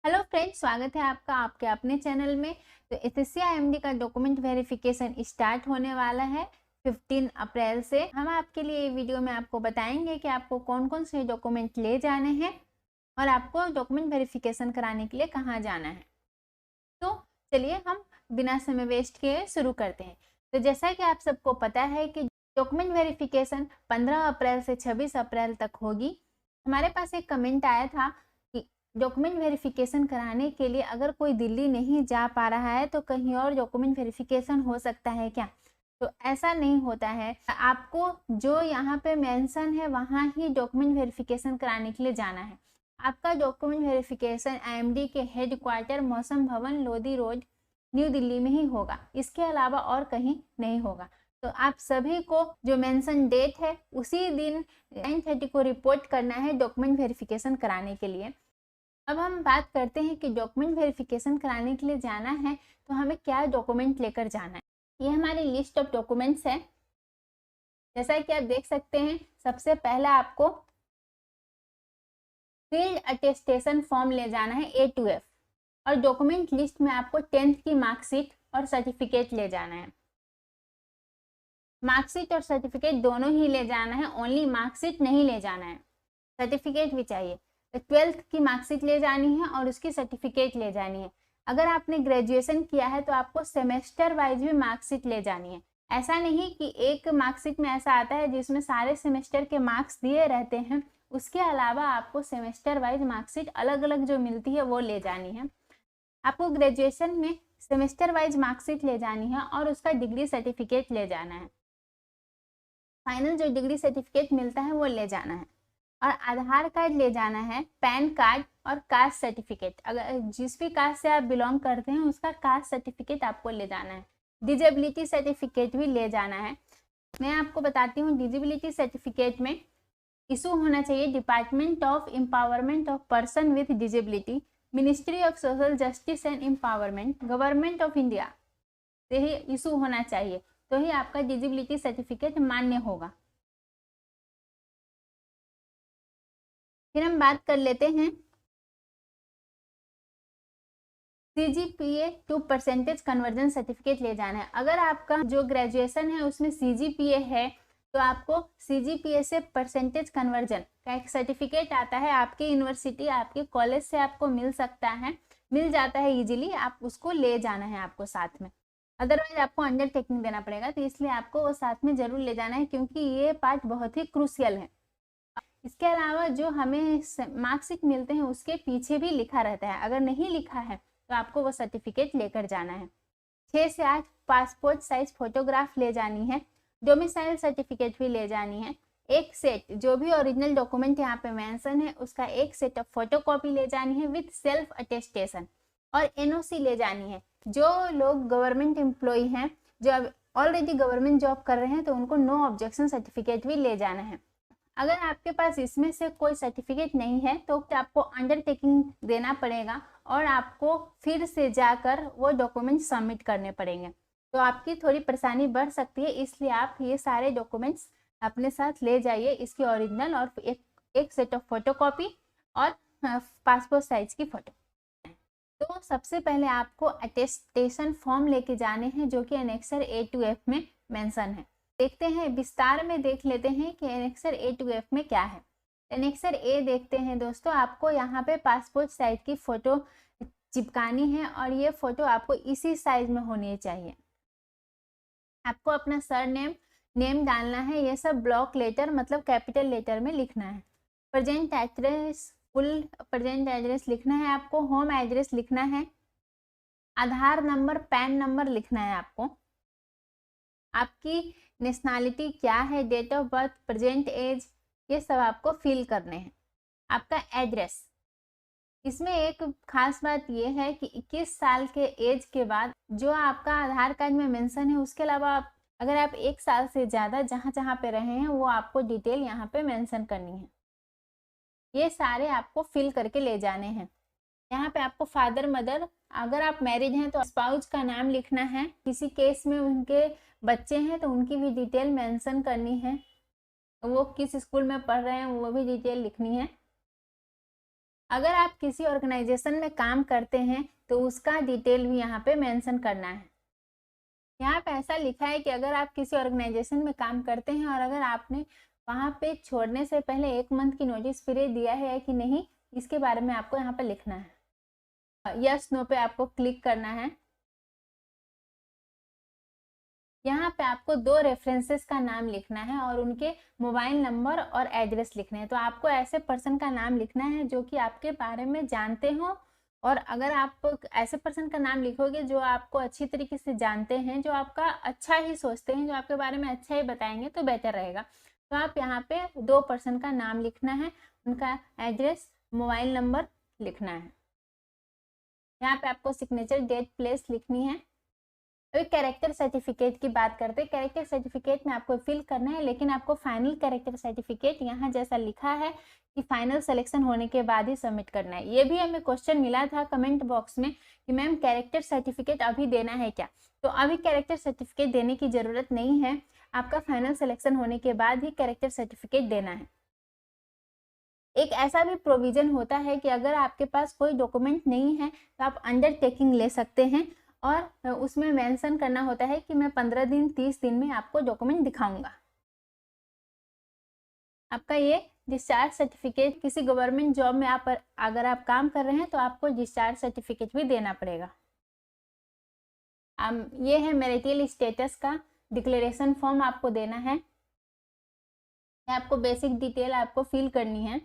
Hello friends, स्वागत है आपका आपके अपने चैनल में। तो एसएससी आईएमडी का डॉक्यूमेंट वेरिफिकेशन स्टार्ट होने वाला है 15 अप्रैल से। हम आपके लिए वीडियो में आपको बताएंगे कि आपको कौन कौन से डॉक्यूमेंट ले जाने हैं और आपको डॉक्यूमेंट वेरिफिकेशन कराने के लिए कहाँ जाना है। तो चलिए हम बिना समय वेस्ट किए शुरू करते हैं। तो जैसा कि आप सबको पता है कि डॉक्यूमेंट वेरिफिकेशन 15 अप्रैल से 26 अप्रैल तक होगी। हमारे पास एक कमेंट आया था कि डॉक्यूमेंट वेरिफिकेशन कराने के लिए अगर कोई दिल्ली नहीं जा पा रहा है तो कहीं और डॉक्यूमेंट वेरिफिकेशन हो सकता है क्या। तो ऐसा नहीं होता है, आपको जो यहाँ पे मेंशन है वहाँ ही डॉक्यूमेंट वेरिफिकेशन कराने के लिए जाना है। आपका डॉक्यूमेंट वेरिफिकेशन आईएमडी के हेडक्वार्टर मौसम भवन लोधी रोड न्यू दिल्ली में ही होगा, इसके अलावा और कहीं नहीं होगा। तो आप सभी को जो मेंशन डेट है उसी दिन 9:30 को रिपोर्ट करना है डॉक्यूमेंट वेरिफिकेशन कराने के लिए। अब हम बात करते हैं कि डॉक्यूमेंट वेरिफिकेशन कराने के लिए जाना है तो हमें क्या डॉक्यूमेंट लेकर जाना है। ये हमारी लिस्ट ऑफ डॉक्यूमेंट्स है। जैसा कि आप देख सकते हैं, सबसे पहला आपको फील्ड अटेस्टेशन फॉर्म ले जाना है A to F, और डॉक्यूमेंट लिस्ट में आपको 10th की मार्कशीट और सर्टिफिकेट ले जाना है। मार्कशीट और सर्टिफिकेट दोनों ही ले जाना है, ओनली मार्कशीट नहीं ले जाना है, सर्टिफिकेट भी चाहिए। तो 12th की मार्कशीट ले जानी है और उसकी सर्टिफिकेट ले जानी है। अगर आपने ग्रेजुएशन किया है तो आपको सेमेस्टर वाइज भी मार्कशीट ले जानी है। ऐसा नहीं कि एक मार्कशीट में ऐसा आता है जिसमें सारे सेमेस्टर के मार्क्स दिए रहते हैं, उसके अलावा आपको सेमेस्टर वाइज मार्कशीट अलग अलग जो मिलती है वो ले जानी है। आपको ग्रेजुएशन में सेमेस्टर वाइज मार्कशीट ले जानी है और उसका डिग्री सर्टिफिकेट ले जाना है। फाइनल जो डिग्री सर्टिफिकेट मिलता है वो ले जाना है, और आधार कार्ड ले जाना है, पैन कार्ड और कास्ट सर्टिफिकेट। अगर जिस भी कास्ट से आप बिलोंग करते हैं उसका कास्ट सर्टिफिकेट आपको ले जाना है। डिजेबिलिटी सर्टिफिकेट भी ले जाना है। मैं आपको बताती हूँ, डिजेबिलिटी सर्टिफिकेट में इशू होना चाहिए department of empowerment of person with disability, ministry of social justice and empowerment, government of India से ही इशू होना चाहिए, तो ही आपका डिजेबिलिटी सर्टिफिकेट मान्य होगा। फिर हम बात कर लेते हैं CGPA to percentage conversion certificate ले जाना है। अगर आपका जो ग्रेजुएशन है उसमें CGPA है तो आपको CGPA से परसेंटेज कन्वर्जन का एक सर्टिफिकेट आता है, आपकी यूनिवर्सिटी आपके कॉलेज से आपको मिल सकता है, मिल जाता है इजीली। आप उसको ले जाना है आपको साथ में, अदरवाइज आपको अंडरटेकिंग देना पड़ेगा। तो इसलिए आपको वो साथ में जरूर ले जाना है क्योंकि ये पार्ट बहुत ही क्रूशियल है। इसके अलावा जो हमें मार्कशीट मिलते हैं उसके पीछे भी लिखा रहता है, अगर नहीं लिखा है तो आपको वो सर्टिफिकेट लेकर जाना है। 6 से 8 पासपोर्ट साइज फोटोग्राफ ले जानी है। डोमिसाइल सर्टिफिकेट भी ले जानी है। एक सेट जो भी ओरिजिनल डॉक्यूमेंट यहाँ पे मेंशन है उसका एक सेट ऑफ फोटोकॉपी ले जानी है विथ सेल्फ अटेस्टेशन, और NOC ले जानी है। जो लोग गवर्नमेंट एम्प्लॉय हैं, जो ऑलरेडी गवर्नमेंट जॉब कर रहे हैं, तो उनको नो ऑब्जेक्शन सर्टिफिकेट भी ले जाना है। अगर आपके पास इसमें से कोई सर्टिफिकेट नहीं है तो आपको अंडरटेकिंग देना पड़ेगा और आपको फिर से जाकर वो डॉक्यूमेंट सबमिट करने पड़ेंगे, तो आपकी थोड़ी परेशानी बढ़ सकती है। इसलिए आप ये सारे डॉक्यूमेंट्स अपने साथ ले जाइए, इसकी ओरिजिनल और एक सेट ऑफ फोटोकॉपी और पासपोर्ट साइज की फोटो। तो सबसे पहले आपको अटेस्टेशन फॉर्म लेके जाने हैं जो कि एनेक्सर A to F में मेंशन है। देखते हैं, विस्तार में देख लेते हैं कि एनेक्सर A to F में क्या है। एनेक्सर A देखते हैं दोस्तों, आपको यहाँ पे पासपोर्ट साइज की फोटो चिपकानी है और ये फोटो आपको इसी साइज में होनी चाहिए। आपको अपना सरनेम नेम डालना है, ये सब ब्लॉक लेटर मतलब कैपिटल लेटर में लिखना है। Present address, full present address लिखना है आपको। होम एड्रेस लिखना है। आधार नंबर, पैन नंबर लिखना है आपको। आपकी नेशनैलिटी क्या है, date of birth, present age, ये सब आपको फिल करने हैं। आपका एड्रेस, इसमें एक खास बात ये है कि 21 साल के एज के बाद जो आपका आधार कार्ड में मेंशन है उसके अलावा अगर आप 1 साल से ज़्यादा जहाँ जहाँ पे रहे हैं वो आपको डिटेल यहाँ पे मेंशन करनी है। ये सारे आपको फिल करके ले जाने हैं। यहाँ पे आपको फादर मदर, अगर आप मैरिड हैं तो स्पाउस का नाम लिखना है। किसी केस में उनके बच्चे हैं तो उनकी भी डिटेल मेंशन करनी है, वो किस स्कूल में पढ़ रहे हैं वो भी डिटेल लिखनी है। अगर आप किसी ऑर्गेनाइजेशन में काम करते हैं तो उसका डिटेल भी यहाँ पे मेंशन करना है। यहाँ पे ऐसा लिखा है कि अगर आप किसी ऑर्गेनाइजेशन में काम करते हैं और अगर आपने वहाँ पे छोड़ने से पहले 1 मंथ की नोटिस पीरियड दिया है कि नहीं, इसके बारे में आपको यहाँ पे लिखना है। यस नो पे आपको क्लिक करना है। यहाँ पे आपको 2 रेफरेंसेस का नाम लिखना है और उनके मोबाइल नंबर और एड्रेस लिखने हैं। तो आपको ऐसे पर्सन का नाम लिखना है जो कि आपके बारे में जानते हो, और अगर आप ऐसे पर्सन का नाम लिखोगे जो आपको अच्छी तरीके से जानते हैं, जो आपका अच्छा ही सोचते हैं, जो आपके बारे में अच्छा ही बताएंगे, तो बेटर रहेगा। तो आप यहाँ पे 2 पर्सन का नाम लिखना है, उनका एड्रेस, मोबाइल नंबर लिखना है। यहाँ पे आपको सिग्नेचर, डेट, प्लेस लिखनी है। अभी कैरेक्टर सर्टिफिकेट की बात करते हैं। कैरेक्टर सर्टिफिकेट में आपको फिल करना है, लेकिन आपको फाइनल कैरेक्टर सर्टिफिकेट यहाँ जैसा लिखा है कि फाइनल सिलेक्शन होने के बाद ही सबमिट करना है। ये भी हमें क्वेश्चन मिला था कमेंट बॉक्स में कि मैम कैरेक्टर सर्टिफिकेट अभी देना है क्या? तो अभी कैरेक्टर सर्टिफिकेट देने की जरूरत नहीं है, आपका फाइनल सिलेक्शन होने के बाद ही कैरेक्टर सर्टिफिकेट देना है। एक ऐसा भी प्रोविजन होता है कि अगर आपके पास कोई डॉक्यूमेंट नहीं है तो आप अंडरटेकिंग ले सकते हैं, और उसमें मेंशन करना होता है कि मैं 15 दिन 30 दिन में आपको डॉक्यूमेंट दिखाऊंगा। आपका ये डिस्चार्ज सर्टिफिकेट, किसी गवर्नमेंट जॉब में आप अगर आप काम कर रहे हैं तो आपको डिस्चार्ज सर्टिफिकेट भी देना पड़ेगा। ये है मैरिटल स्टेटस का डिक्लेरेशन फॉर्म आपको देना है। आपको बेसिक डिटेल आपको फिल करनी है।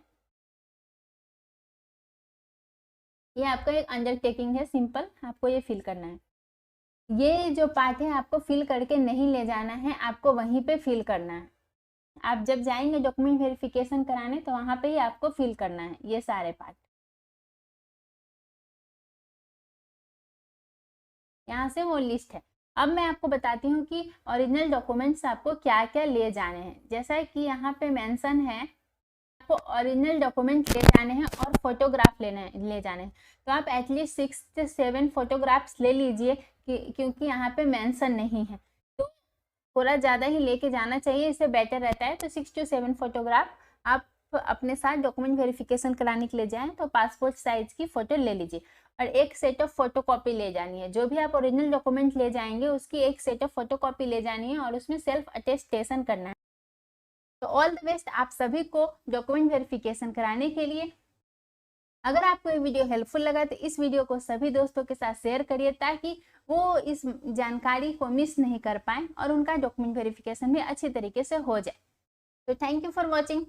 ये आपका एक अंडरटेकिंग है, सिंपल, आपको ये फिल करना है। ये जो पार्ट है आपको फिल करके नहीं ले जाना है, आपको वहीं पे फिल करना है। आप जब जाएंगे डॉक्यूमेंट वेरिफिकेशन कराने तो वहां पे ही आपको फिल करना है ये सारे पार्ट। यहाँ से वो लिस्ट है। अब मैं आपको बताती हूँ कि ओरिजिनल डॉक्यूमेंट्स आपको क्या क्या ले जाने हैं। जैसा कि यहाँ पे मेंशन है, आपको ओरिजिनल डॉक्यूमेंट ले जाने हैं और फोटोग्राफ ले जाने हैं। तो आप एटलीस्ट 6 से 7 फोटोग्राफ्स ले लीजिए क्योंकि यहाँ पे मेंशन नहीं है, तो थोड़ा ज़्यादा ही लेके जाना चाहिए, इससे बेटर रहता है। तो 6 to 7 फोटोग्राफ आप अपने साथ डॉक्यूमेंट वेरिफिकेशन कराने के लिए जाएं तो पासपोर्ट साइज की फ़ोटो ले लीजिए, और एक सेट ऑफ फोटोकॉपी ले जानी है। जो भी आप ओरिजिनल डॉक्यूमेंट ले जाएंगे उसकी एक सेट ऑफ फोटोकॉपी ले जानी है और उसमें सेल्फ अटेस्टेशन करना है। तो ऑल द बेस्ट आप सभी को डॉक्यूमेंट वेरिफिकेशन कराने के लिए। अगर आपको ये वीडियो हेल्पफुल लगा तो इस वीडियो को सभी दोस्तों के साथ शेयर करिए ताकि वो इस जानकारी को मिस नहीं कर पाए और उनका डॉक्यूमेंट वेरिफिकेशन भी अच्छी तरीके से हो जाए। तो थैंक यू फॉर वॉचिंग।